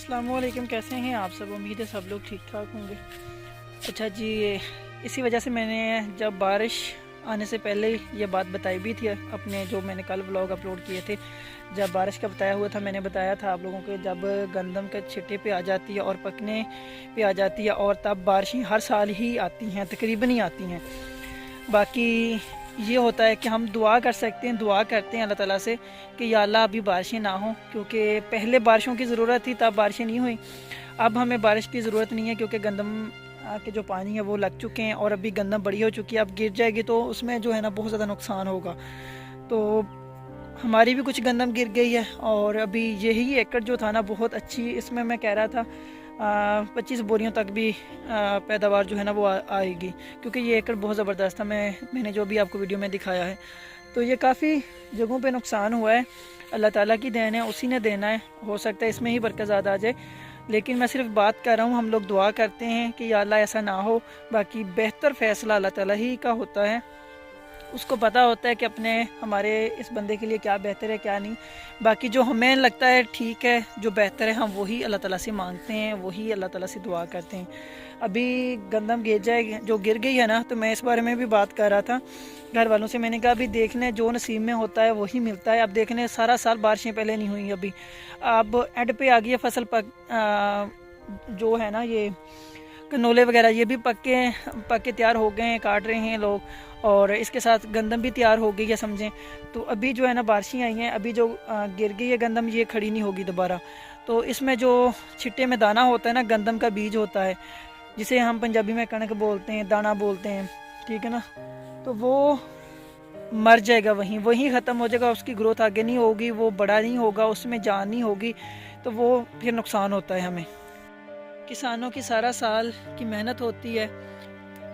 अस्सलामुअलैकुम, कैसे हैं आप सब। उम्मीद है सब लोग ठीक ठाक होंगे। अच्छा जी, इसी वजह से मैंने जब बारिश आने से पहले ये बात बताई भी थी अपने, जो मैंने कल व्लॉग अपलोड किए थे, जब बारिश का बताया हुआ था, मैंने बताया था आप लोगों को जब गंदम के छिट्टे पे आ जाती है और पकने पे आ जाती है, और तब बारिशें हर साल ही आती हैं, तकरीबन ही आती हैं। बाकी ये होता है कि हम दुआ कर सकते हैं, दुआ करते हैं अल्लाह ताला से कि या अल्लाह अभी बारिशें ना हो, क्योंकि पहले बारिशों की ज़रूरत थी तब बारिशें नहीं हुई। अब हमें बारिश की ज़रूरत नहीं है, क्योंकि गंदम के जो पानी है वो लग चुके हैं और अभी गंदम बड़ी हो चुकी है। अब गिर जाएगी तो उसमें जो है ना बहुत ज़्यादा नुकसान होगा। तो हमारी भी कुछ गंदम गिर गई है, और अभी यही एकड़ जो था ना बहुत अच्छी, इसमें मैं कह रहा था 25 बोरियों तक भी पैदावार जो है ना वो आएगी, क्योंकि ये एकड़ बहुत ज़बरदस्त था। मैंने जो भी आपको वीडियो में दिखाया है, तो ये काफ़ी जगहों पे नुकसान हुआ है। अल्लाह ताला की देन है, उसी ने देना है। हो सकता है इसमें ही बरकत ज़्यादा आ जाए, लेकिन मैं सिर्फ बात कर रहा हूँ। हम लोग दुआ करते हैं कि या अल्लाह ऐसा ना हो। बाकी बेहतर फ़ैसला अल्लाह ताला ही का होता है, उसको पता होता है कि अपने हमारे इस बंदे के लिए क्या बेहतर है क्या नहीं। बाकी जो हमें लगता है ठीक है, जो बेहतर है, हम वही अल्लाह ताला से मांगते हैं, वही अल्लाह ताला से दुआ करते हैं। अभी गंदम गिर जाए, जो गिर गई है ना, तो मैं इस बारे में भी बात कर रहा था घर वालों से। मैंने कहा अभी देखने जो नसीब में होता है वही मिलता है। अब देखने सारा साल बारिशें पहले नहीं हुई, अभी अब एंड पे आ गई है फसल जो है ना ये कनोले वगैरह, ये भी पक के तैयार हो गए हैं, काट रहे हैं लोग, और इसके साथ गंदम भी तैयार हो गई है समझें। तो अभी जो है ना बारिशें आई हैं, अभी जो गिर गई है गंदम, ये खड़ी नहीं होगी दोबारा। तो इसमें जो छिट्टे में दाना होता है ना, गंदम का बीज होता है, जिसे हम पंजाबी में कणक बोलते हैं, दाना बोलते हैं, ठीक है ना। तो वो मर जाएगा, वहीं वहीं ख़त्म हो जाएगा, उसकी ग्रोथ आगे नहीं होगी, वो बड़ा नहीं होगा, उसमें जान नहीं होगी। तो वो फिर नुकसान होता है हमें। किसानों की सारा साल की मेहनत होती है,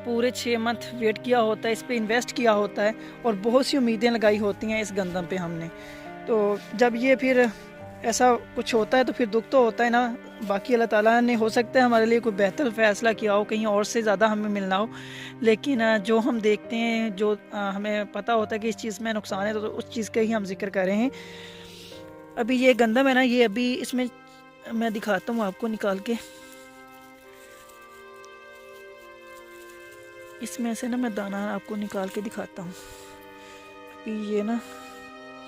पूरे 6 मंथ वेट किया होता है, इस पे इन्वेस्ट किया होता है, और बहुत सी उम्मीदें लगाई होती हैं इस गंदम पे हमने। तो जब ये फिर ऐसा कुछ होता है तो फिर दुख तो होता है ना। बाकी अल्लाह ताला ने हो सकता है हमारे लिए कोई बेहतर फ़ैसला किया हो, कहीं और से ज़्यादा हमें मिलना हो, लेकिन जो हम देखते हैं, जो हमें पता होता है कि इस चीज़ में नुकसान है, तो उस चीज़ का ही हम जिक्र कर रहे हैं। अभी ये गंदम है ना, ये अभी इसमें मैं दिखाता हूँ आपको निकाल के। इसमें से ना मैं दाना आपको निकाल के दिखाता हूँ। अभी ये ना,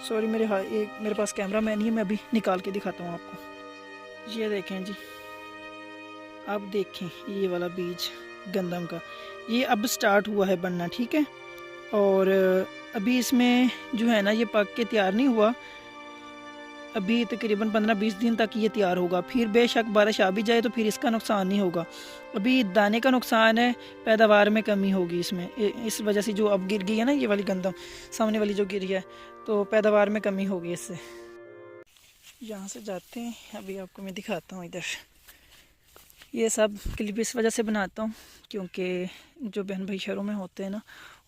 सॉरी मेरे पास कैमरा मैन नहीं है, मैं अभी निकाल के दिखाता हूँ आपको। ये देखें जी, अब देखें ये वाला बीज गंदम का, ये अब स्टार्ट हुआ है बनना, ठीक है। और अभी इसमें जो है ना ये पक के तैयार नहीं हुआ, अभी तकरीबन 15-20 दिन तक ये तैयार होगा। फिर बेशक बारिश आ भी जाए तो फिर इसका नुकसान नहीं होगा। अभी दाने का नुकसान है, पैदावार में कमी होगी इसमें, इस वजह से जो अब गिर गई है ना ये वाली गंदम, सामने वाली जो गिरी है, तो पैदावार में कमी होगी इससे। यहाँ से जाते हैं, अभी आपको मैं दिखाता हूँ इधर। ये सब क्लिप इस वजह से बनाता हूँ क्योंकि जो बहन भाई शहरों में होते हैं ना,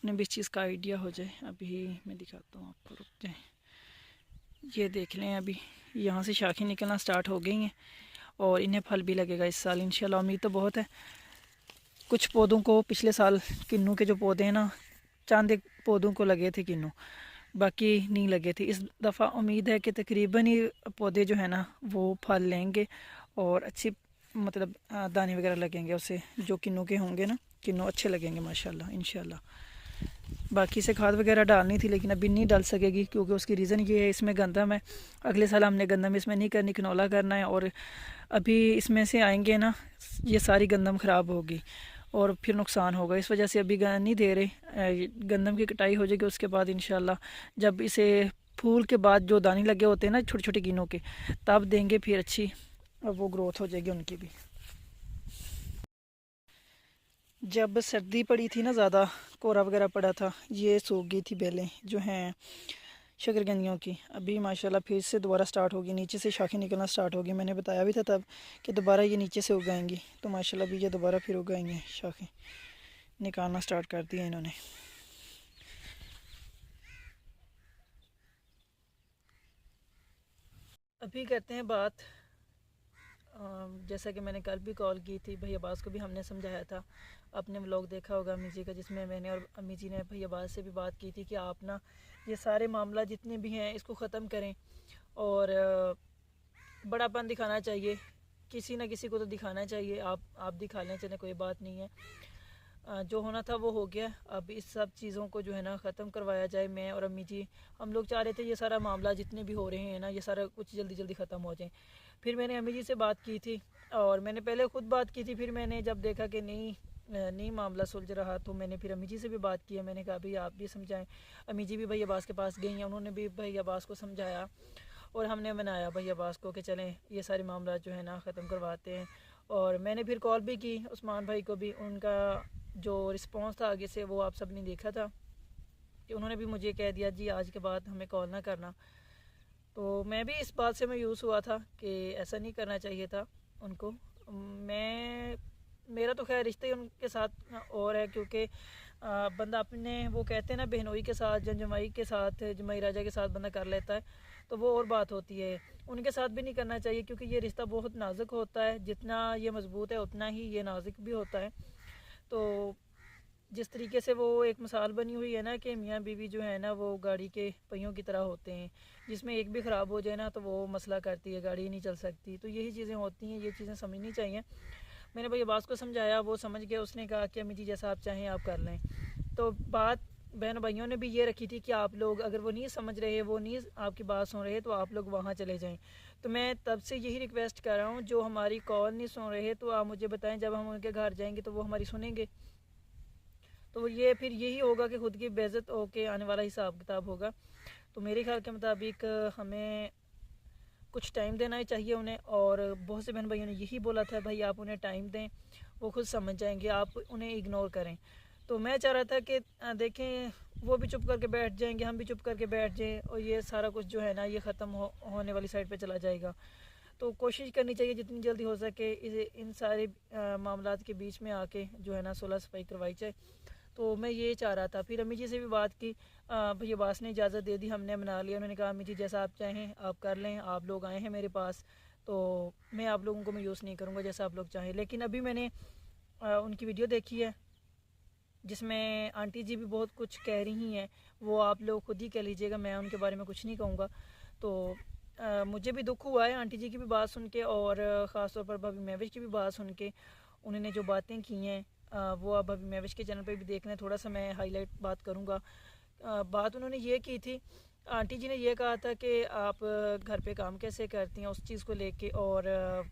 उन्हें भी इस चीज़ का आइडिया हो जाए। अभी मैं दिखाता हूँ आपको, रुक जाए। ये देख लें, अभी यहाँ से शाखें निकलना स्टार्ट हो गई हैं और इन्हें फल भी लगेगा इस साल इंशाल्लाह। उम्मीद तो बहुत है। कुछ पौधों को पिछले साल किन्नू के जो पौधे हैं ना, चंद एक पौधों को लगे थे किन्नू, बाकी नहीं लगे थे। इस दफ़ा उम्मीद है कि तकरीबन ही पौधे जो है ना वो फल लेंगे और अच्छी मतलब दाने वगैरह लगेंगे उससे, जो किन्नू के होंगे ना, किन्नू अच्छे लगेंगे माशाल्लाह इंशाल्लाह। बाकी से खाद वगैरह डालनी थी, लेकिन अभी नहीं डाल सकेगी, क्योंकि उसकी रीज़न ये है इसमें गंदम है। अगले साल हमने गंदम इसमें नहीं करनी, कनौला करना है, और अभी इसमें से आएंगे ना ये सारी गंदम ख़राब होगी और फिर नुकसान होगा। इस वजह से अभी नहीं दे रहे। गंदम की कटाई हो जाएगी, उसके बाद इंशाल्लाह जब इसे फूल के बाद जो दाने लगे होते हैं ना छोटे छोटे कीनों के, तब देंगे, फिर अच्छी वो ग्रोथ हो जाएगी उनकी भी। जब सर्दी पड़ी थी ना, ज़्यादा कोहरा वगैरह पड़ा था, ये सूख गई थी बेलें जो हैं शकरकंदियों की। अभी माशाल्लाह फिर से दोबारा स्टार्ट होगी, नीचे से शाखें निकलना स्टार्ट होगी। मैंने बताया भी था तब कि दोबारा ये नीचे से उगाएंगी, तो माशाल्लाह अभी ये दोबारा फिर उगाएंगे, शाखें निकालना स्टार्ट कर दिया इन्होंने। अभी करते हैं बात, जैसा कि मैंने कल भी कॉल की थी, भैया अब्बास को भी हमने समझाया था। आपने व्लॉग देखा होगा अम्मी जी का, जिसमें मैंने और अम्मी जी ने भैया अब्बास से भी बात की थी कि आप ना ये सारे मामला जितने भी हैं इसको ख़त्म करें और बड़ापन दिखाना चाहिए। किसी ना किसी को तो दिखाना चाहिए। आप दिखा लें, चले कोई बात नहीं है। जो होना था वो हो गया। अब इस सब चीज़ों को जो है ना ख़त्म करवाया जाए। मैं और अम्मी जी हम लोग चाह रहे थे ये सारा मामला जितने भी हो रहे हैं ना, ये सारा कुछ जल्दी जल्दी ख़त्म हो जाए। फिर मैंने अम्मी जी से बात की थी, और मैंने पहले ख़ुद बात की थी। फिर मैंने जब देखा कि नहीं मामला सुलझ रहा, तो मैंने फिर अम्मी जी से भी बात की है। मैंने कहा भाई आप भी समझाएं। अम्मी जी भी भाई अब्बास के पास गई हैं, उन्होंने भी भाई अब्बास को समझाया, और हमने मनाया भाई अब्बास को कि चलें ये सारे मामला जो है ना ख़त्म करवाते हैं। और मैंने फिर कॉल भी की उस्मान भाई को भी। उनका जो रिस्पॉन्स था आगे से वो आप सब ने देखा था कि उन्होंने भी मुझे कह दिया जी आज के बाद हमें कॉल ना करना। तो मैं भी इस बात से मायूस हुआ था कि ऐसा नहीं करना चाहिए था उनको। मेरा तो खैर रिश्ते उनके साथ और है, क्योंकि बंदा अपने वो कहते हैं ना बहनोई के साथ जमाई के साथ जमाई राजा के साथ बंदा कर लेता है तो वो और बात होती है। उनके साथ भी नहीं करना चाहिए, क्योंकि ये रिश्ता बहुत नाजुक होता है। जितना ये मज़बूत है उतना ही ये नाजुक भी होता है। तो जिस तरीके से वो एक मिसाल बनी हुई है ना कि मियाँ बीवी जो है ना वो गाड़ी के पहियों की तरह होते हैं, जिसमें एक भी ख़राब हो जाए ना तो वो मसला करती है, गाड़ी नहीं चल सकती। तो यही चीज़ें होती हैं, ये चीज़ें समझनी चाहिए। मैंने भाई अब्बास को समझाया, वो समझ गया। उसने कहा कि अम्मी जी जैसा आप चाहें आप कर लें। तो बात बहन भाइयों ने भी ये रखी थी कि आप लोग अगर वो नहीं समझ रहे, वो नहीं आपकी बात सुन रहे, तो आप लोग वहाँ चले जाएं। तो मैं तब से यही रिक्वेस्ट कर रहा हूँ, जो हमारी कॉल नहीं सुन रहे तो आप मुझे बताएं, जब हम उनके घर जाएंगे तो वो हमारी सुनेंगे। तो ये फिर यही होगा कि ख़ुद की बेइज्जत होके आने वाला हिसाब किताब होगा। तो मेरे ख्याल के मुताबिक हमें कुछ टाइम देना ही चाहिए उन्हें। और बहुत से बहन भाइयों ने यही बोला था भाई आप उन्हें टाइम दें, वो खुद समझ जाएंगे, आप उन्हें इग्नोर करें। तो मैं चाह रहा था कि देखें वो भी चुप करके बैठ जाएंगे, हम भी चुप करके बैठ जाएं, और ये सारा कुछ जो है ना ये ख़त्म होने वाली साइड पे चला जाएगा। तो कोशिश करनी चाहिए जितनी जल्दी हो सके इन सारे मामलात के बीच में आके जो है ना सुलह सफाई करवाई जाए। तो मैं ये चाह रहा था। फिर अम्मी जी से भी बात की, भैया अब्बास ने इजाज़त दे दी, हमने मना लिया। उन्होंने कहा अम्मी जी जैसा आप चाहें आप कर लें, आप लोग आए हैं मेरे पास तो मैं आप लोगों को मैं यूज़ नहीं करूँगा, जैसा आप लोग चाहें। लेकिन अभी मैंने उनकी वीडियो देखी है जिसमें आंटी जी भी बहुत कुछ कह रही हैं, वो आप लोग खुद ही कह लीजिएगा, मैं उनके बारे में कुछ नहीं कहूँगा। तो मुझे भी दुख हुआ है आंटी जी की भी बात सुन के, और ख़ास तौर पर भाभी महविश की भी बात सुन के। उन्होंने जो बातें की हैं वो अब भाभी महविश के चैनल पे भी देख लें, थोड़ा सा मैं हाईलाइट बात करूँगा। बात उन्होंने ये की थी, आंटी जी ने ये कहा था कि आप घर पे काम कैसे करती हैं उस चीज़ को लेके, और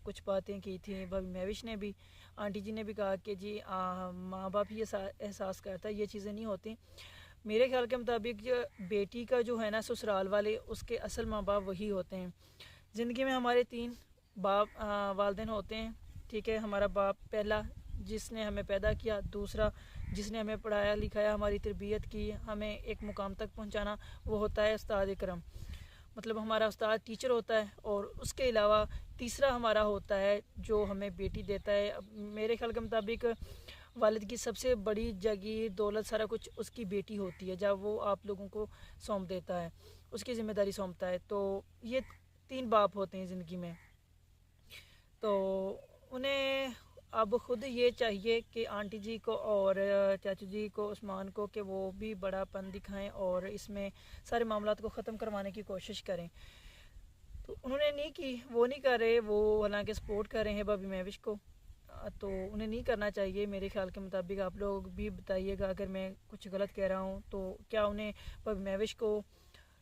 कुछ बातें की थी भाभी महविश ने भी। आंटी जी ने भी कहा कि जी माँ बाप ही एहसास करता है, ये चीज़ें नहीं होती। मेरे ख्याल के मुताबिक जो बेटी का जो है ना ससुराल वाले उसके असल माँ बाप वही होते हैं। ज़िंदगी में हमारे 3 वालिदैन होते हैं, ठीक है। हमारा बाप पहला जिसने हमें पैदा किया, दूसरा जिसने हमें पढ़ाया लिखाया, हमारी तरबियत की, हमें एक मुकाम तक पहुंचाना, वो होता है उस्ताद इकरम, मतलब हमारा उस्ताद टीचर होता है। और उसके अलावा तीसरा हमारा होता है जो हमें बेटी देता है। मेरे ख्याल के मुताबिक वालिद की सबसे बड़ी जागीर दौलत सारा कुछ उसकी बेटी होती है, जब वो आप लोगों को सौंप देता है, उसकी ज़िम्मेदारी सौंपता है। तो ये 3 बाप होते हैं ज़िंदगी में। तो उन्हें अब ख़ुद ये चाहिए कि आंटी जी को और चाचू जी को, उस्मान को, कि वो भी बड़ापन दिखाएं और इसमें सारे मामलात को ख़त्म करवाने की कोशिश करें। तो उन्होंने नहीं की, वो नहीं कर रहे, वो हालांकि सपोर्ट कर रहे हैं भाभी महविश को। तो उन्हें नहीं करना चाहिए मेरे ख्याल के मुताबिक। आप लोग भी बताइएगा अगर मैं कुछ गलत कह रहा हूँ, तो क्या उन्हें भाभी महविश को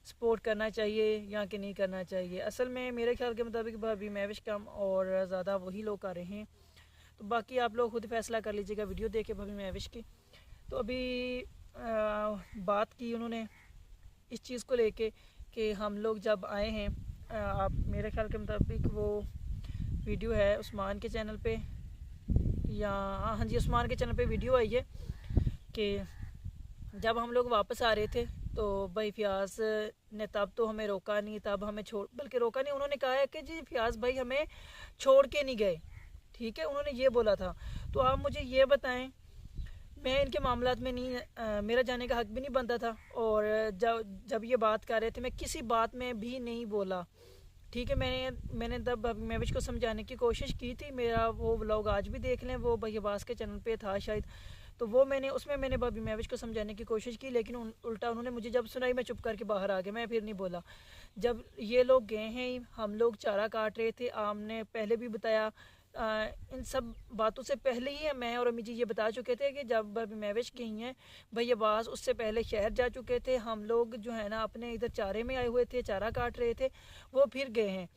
सपोर्ट करना चाहिए या कि नहीं करना चाहिए। असल में मेरे ख्याल के मुताबिक भाभी महविश कम और ज़्यादा वही लोग कर रहे हैं। तो बाकी आप लोग खुद फैसला कर लीजिएगा वीडियो देख के भाभी महविश की। तो अभी बात की उन्होंने इस चीज़ को लेके कि हम लोग जब आए हैं, आप मेरे ख्याल के मुताबिक वो वीडियो है उस्मान के चैनल पे, या हाँ जी उस्मान के चैनल पे वीडियो आई है कि जब हम लोग वापस आ रहे थे तो भाई फ़ियाज़ ने तब तो हमें रोका नहीं, तब हमें बल्कि रोका नहीं, उन्होंने कहा है कि जी फ़ियाज़ भाई हमें छोड़ के नहीं गए, ठीक है, उन्होंने ये बोला था। तो आप मुझे ये बताएं, मैं इनके मामलात में नहीं मेरा जाने का हक भी नहीं बनता था, और जब ये बात कर रहे थे मैं किसी बात में भी नहीं बोला, ठीक है। मैंने तब महविश को समझाने की कोशिश की थी। मेरा वो व्लॉग आज भी देख लें, वो भाई अब्बास के चैनल पे था शायद। तो वो उसमें मैंने भाभी महविश को समझाने की कोशिश की, लेकिन उल्टा उन्होंने मुझे जब सुनाई मैं चुप करके बाहर आ गया, मैं फिर नहीं बोला। जब ये लोग गए हैं, हम लोग चारा काट रहे थे, आपने पहले भी बताया, इन सब बातों से पहले ही मैं और अम्मी जी ये बता चुके थे कि जब भाभी महविश गई हैं भैया बास, उससे पहले शहर जा चुके थे। हम लोग जो है ना अपने इधर चारे में आए हुए थे, चारा काट रहे थे, वो फिर गए हैं।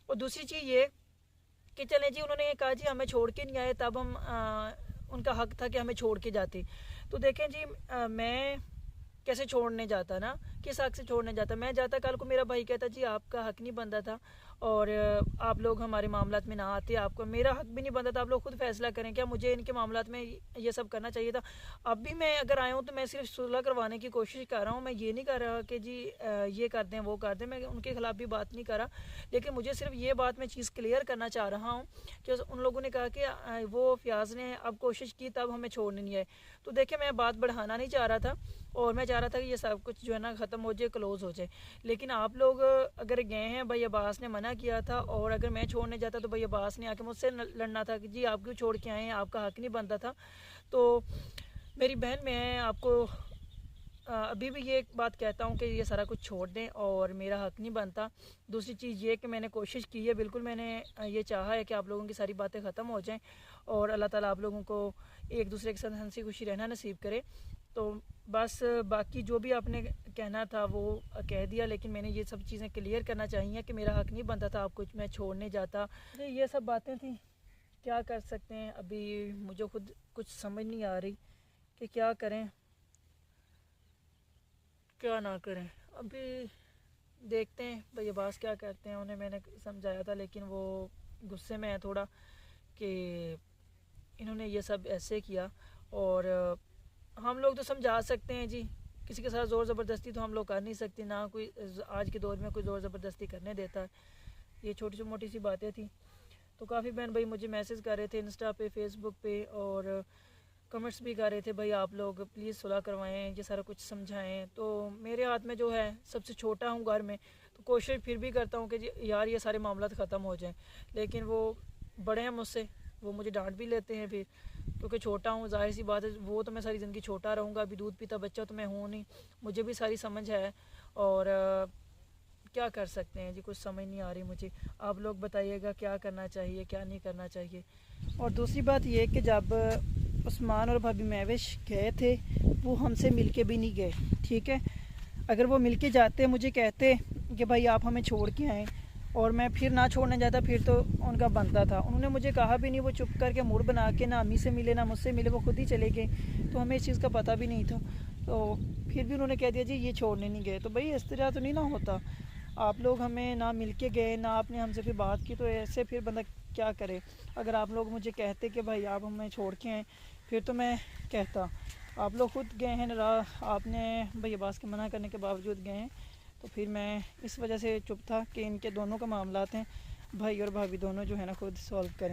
और दूसरी चीज़ ये कि चले जी, उन्होंने ये कहा जी हमें छोड़ के नहीं आए, तब हम उनका हक था कि हमें छोड़ के जाते। तो देखें जी, मैं कैसे छोड़ने जाता ना, किस हक से छोड़ने जाता? मैं जाता, कल को मेरा भाई कहता जी आपका हक नहीं बनता था और आप लोग हमारे मामलात में ना आते, आपको मेरा हक भी नहीं बनता था, आप लोग खुद फैसला करें, क्या मुझे इनके मामलात में ये सब करना चाहिए था? अब भी मैं अगर आया हूँ तो मैं सिर्फ सुलह करवाने की कोशिश कर रहा हूँ, मैं ये नहीं कर रहा कि जी ये कर दें वो कर दें, मैं उनके खिलाफ भी बात नहीं कर रहा, लेकिन मुझे सिर्फ ये बात मैं चीज़ क्लियर करना चाह रहा हूँ कि उन लोगों ने कहा कि वो फयाज ने अब कोशिश की तब हमें छोड़ने नहीं आए। तो देखिए, मैं बात बढ़ाना नहीं चाह रहा था और मैं चाह रहा था कि ये सब कुछ जो है ना ख़त्म हो जाए, क्लोज़ हो जाए। लेकिन आप लोग अगर गए हैं, भाई अब्बास ने मना किया था, और अगर मैं छोड़ने जाता तो भाई अब्बास ने आके मुझसे लड़ना था कि जी आप क्यों छोड़ के आए हैं, आपका हक नहीं बनता था। तो मेरी बहन, मैं आपको अभी भी ये एक बात कहता हूँ कि ये सारा कुछ छोड़ दें और मेरा हक नहीं बनता। दूसरी चीज़ ये कि मैंने कोशिश की है, बिल्कुल मैंने ये चाहा है कि आप लोगों की सारी बातें ख़त्म हो जाएं और अल्लाह ताला आप लोगों को एक दूसरे के साथ हंसी खुशी रहना नसीब करे। तो बस बाकी जो भी आपने कहना था वो कह दिया, लेकिन मैंने ये सब चीज़ें क्लियर करना चाहिए कि मेरा हक नहीं बनता था आपको, मैं छोड़ने जाता। ये सब बातें थी, क्या कर सकते हैं। अभी मुझे खुद कुछ समझ नहीं आ रही कि क्या करें क्या ना करें। अभी देखते हैं भाई अब्बास क्या करते हैं। उन्हें मैंने समझाया था, लेकिन वो गुस्से में है थोड़ा कि इन्होंने ये सब ऐसे किया। और हम लोग तो समझा सकते हैं जी, किसी के साथ ज़ोर ज़बरदस्ती तो हम लोग कर नहीं सकते, ना कोई आज के दौर में कोई ज़ोर ज़बरदस्ती करने देता है। ये छोटी मोटी सी बातें थी। तो काफ़ी बहन भाई मुझे मैसेज कर रहे थे इंस्टा पे, फेसबुक पे, और कमेंट्स भी कर रहे थे भाई आप लोग प्लीज़ सुलह करवाएं, ये सारा कुछ समझाएं। तो मेरे हाथ में जो है, सबसे छोटा हूँ घर में, तो कोशिश फिर भी करता हूँ कि यार ये सारे मामला ख़त्म हो जाएं, लेकिन वो बड़े हैं मुझसे, वो मुझे डांट भी लेते हैं फिर, क्योंकि छोटा हूँ, जाहिर सी बात है, वो तो मैं सारी ज़िंदगी छोटा रहूँगा। अभी दूध पीता बच्चा तो मैं हूँ नहीं, मुझे भी सारी समझ है। और क्या कर सकते हैं जी, कुछ समझ नहीं आ रही मुझे। आप लोग बताइएगा क्या करना चाहिए, क्या नहीं करना चाहिए। और दूसरी बात ये कि जब उस्मान और भाभी महविश गए थे, वो हमसे मिलके भी नहीं गए, ठीक है। अगर वो मिलके जाते, मुझे कहते कि भाई आप हमें छोड़ के आएँ, और मैं फिर ना छोड़ने जाता, फिर तो उनका बनता था। उन्होंने मुझे कहा भी नहीं, वो चुप करके मूड बना के ना अम्मी से मिले ना मुझसे मिले, वो खुद ही चले गए। तो हमें इस चीज़ का पता भी नहीं था, तो फिर भी उन्होंने कह दिया जी ये छोड़ने नहीं गए। तो भाई इस तरह तो नहीं ना होता, आप लोग हमें ना मिल के गए, ना आपने हमसे फिर बात की, तो ऐसे फिर बंदा क्या करे। अगर आप लोग मुझे कहते कि भाई आप हमें छोड़ के आएँ, फिर तो मैं कहता। आप लोग खुद गए हैं, आपने भाई अब्बास के मना करने के बावजूद गए हैं, तो फिर मैं इस वजह से चुप था कि इनके दोनों का मामला हैं, भाई और भाभी दोनों जो है ना खुद सॉल्व करें।